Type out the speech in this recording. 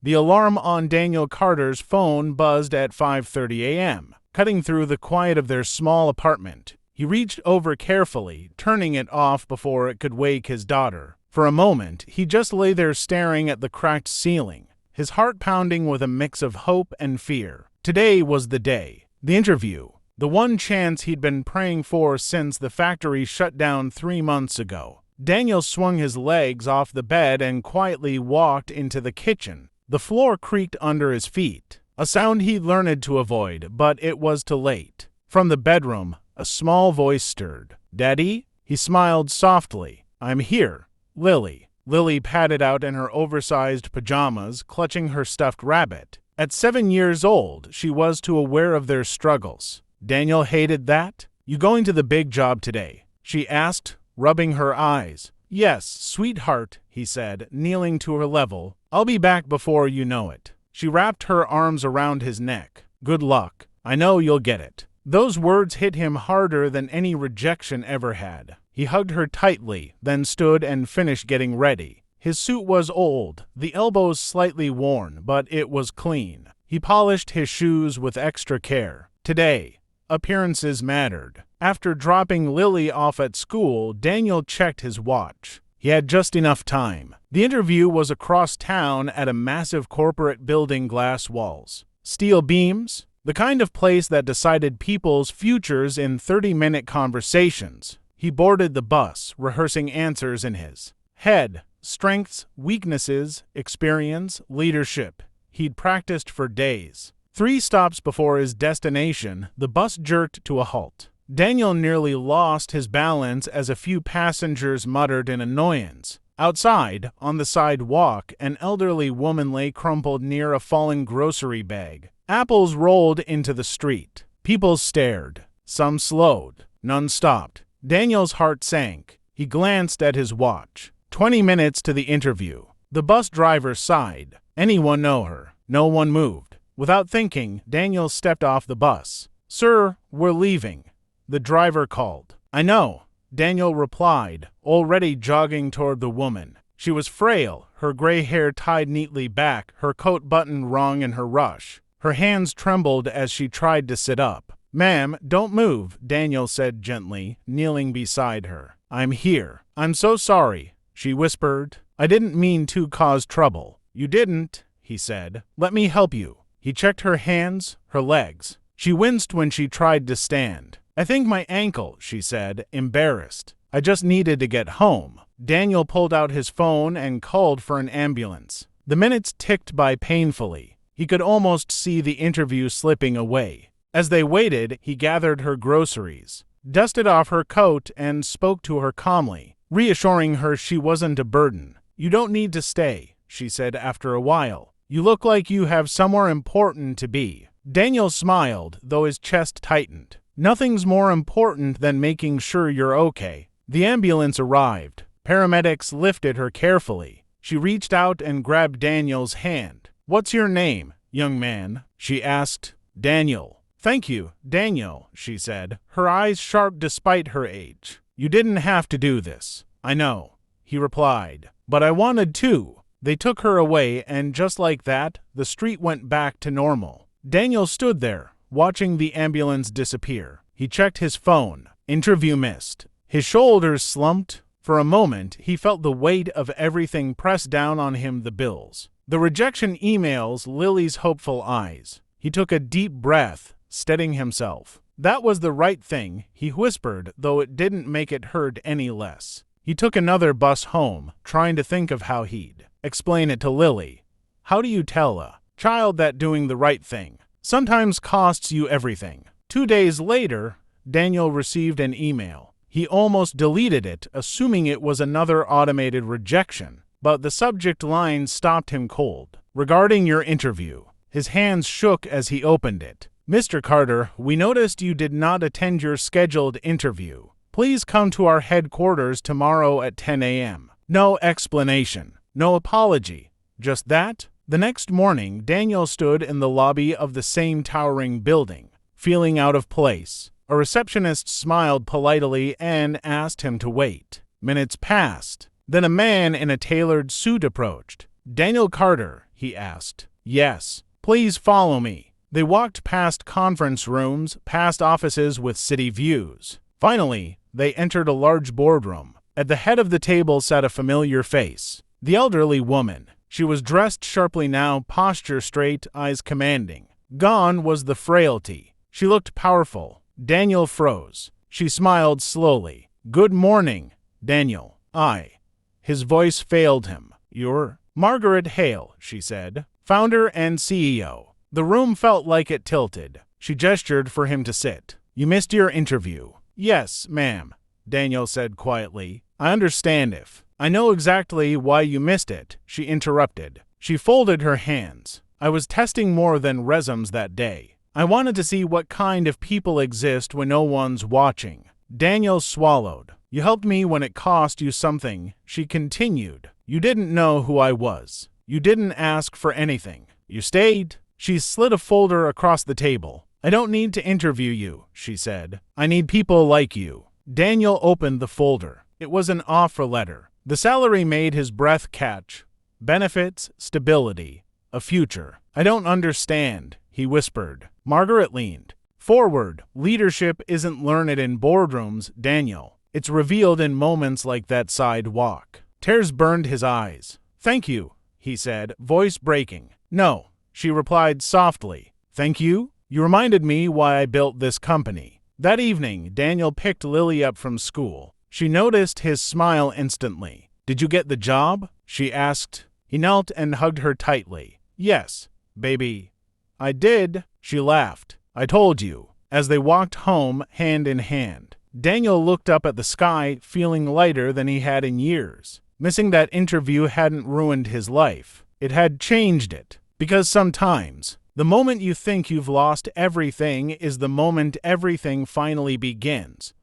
The alarm on Daniel Carter's phone buzzed at 5:30 a.m., cutting through the quiet of their small apartment. He reached over carefully, turning it off before it could wake his daughter. For a moment, he just lay there staring at the cracked ceiling, his heart pounding with a mix of hope and fear. Today was the day. The interview. The one chance he'd been praying for since the factory shut down 3 months ago. Daniel swung his legs off the bed and quietly walked into the kitchen. The floor creaked under his feet, a sound he'd learned to avoid, but it was too late. From the bedroom, a small voice stirred. "Daddy?" He smiled softly. "I'm here, Lily." Lily padded out in her oversized pajamas, clutching her stuffed rabbit. At 7 years old, she was too aware of their struggles. Daniel hated that. "You going to the big job today?" she asked, rubbing her eyes. "Yes, sweetheart," he said, kneeling to her level. "I'll be back before you know it." She wrapped her arms around his neck. "Good luck. I know you'll get it." Those words hit him harder than any rejection ever had. He hugged her tightly, then stood and finished getting ready. His suit was old, the elbows slightly worn, but it was clean. He polished his shoes with extra care. Today, appearances mattered. After dropping Lily off at school, Daniel checked his watch. He had just enough time. The interview was across town at a massive corporate building, glass walls, steel beams, the kind of place that decided people's futures in 30-minute conversations. He boarded the bus, rehearsing answers in his head. Strengths, weaknesses, experience, leadership. He'd practiced for days. 3 stops before his destination, the bus jerked to a halt. Daniel nearly lost his balance as a few passengers muttered in annoyance. Outside, on the sidewalk, an elderly woman lay crumpled near a fallen grocery bag. Apples rolled into the street. People stared. Some slowed. None stopped. Daniel's heart sank. He glanced at his watch. 20 minutes to the interview. The bus driver sighed. Anyone know her? No one moved. Without thinking, Daniel stepped off the bus. "Sir, we're leaving," the driver called. "I know," Daniel replied, already jogging toward the woman. She was frail, her gray hair tied neatly back, her coat buttoned wrong in her rush. Her hands trembled as she tried to sit up. "Ma'am, don't move," Daniel said gently, kneeling beside her. "I'm here." "I'm so sorry," she whispered. "I didn't mean to cause trouble." "You didn't," he said. "Let me help you." He checked her hands, her legs. She winced when she tried to stand. "I think my ankle," she said, embarrassed. "I just needed to get home." Daniel pulled out his phone and called for an ambulance. The minutes ticked by painfully. He could almost see the interview slipping away. As they waited, he gathered her groceries, dusted off her coat, and spoke to her calmly, reassuring her she wasn't a burden. "You don't need to stay," she said after a while. "You look like you have somewhere important to be." Daniel smiled, though his chest tightened. "Nothing's more important than making sure you're okay." The ambulance arrived. Paramedics lifted her carefully. She reached out and grabbed Daniel's hand. "What's your name, young man?" she asked. "Daniel." "Thank you, Daniel," she said, her eyes sharp despite her age. "You didn't have to do this." "I know," he replied, "but I wanted to." They took her away, and just like that, the street went back to normal. Daniel stood there, watching the ambulance disappear. He checked his phone. Interview missed. His shoulders slumped. For a moment, he felt the weight of everything pressed down on him, the bills, the rejection emails, Lily's hopeful eyes. He took a deep breath, steadying himself. That was the right thing, he whispered, though it didn't make it hurt any less. He took another bus home, trying to think of how he'd explain it to Lily. How do you tell a child that doing the right thing sometimes costs you everything? 2 days later, Daniel received an email. He almost deleted it, assuming it was another automated rejection, but the subject line stopped him cold. "Regarding your interview." His hands shook as he opened it. "Mr. Carter, we noticed you did not attend your scheduled interview. Please come to our headquarters tomorrow at 10 a.m. No explanation. No apology. Just that. The next morning, Daniel stood in the lobby of the same towering building, feeling out of place. A receptionist smiled politely and asked him to wait. Minutes passed. Then a man in a tailored suit approached. "Daniel Carter," he asked. Yes. Please follow me. They walked past conference rooms, past offices with city views. Finally, they entered a large boardroom. At the head of the table sat a familiar face. The elderly woman. She was dressed sharply now, posture straight, eyes commanding. Gone was the frailty. She looked powerful. Daniel froze. She smiled slowly. Good morning, Daniel. His voice failed him. You're Margaret Hale, she said, founder and CEO. The room felt like it tilted. She gestured for him to sit. You missed your interview. Yes, ma'am, Daniel said quietly. I understand if. I know exactly why you missed it, she interrupted. She folded her hands. I was testing more than resumes that day. I wanted to see what kind of people exist when no one's watching. Daniel swallowed. You helped me when it cost you something, she continued. You didn't know who I was. You didn't ask for anything. You stayed. She slid a folder across the table. I don't need to interview you, she said. I need people like you. Daniel opened the folder. It was an offer letter. The salary made his breath catch. Benefits, stability, a future. I don't understand, he whispered. Margaret leaned forward. Leadership isn't learned in boardrooms, Daniel. It's revealed in moments like that sidewalk. Tears burned his eyes. Thank you, he said, voice breaking. No, she replied softly. Thank you? You reminded me why I built this company. That evening, Daniel picked Lily up from school. She noticed his smile instantly. Did you get the job? She asked. He knelt and hugged her tightly. Yes, baby. I did, she laughed. I told you. As they walked home, hand in hand, Daniel looked up at the sky, feeling lighter than he had in years. Missing that interview hadn't ruined his life. It had changed it. Because sometimes, the moment you think you've lost everything is the moment everything finally begins.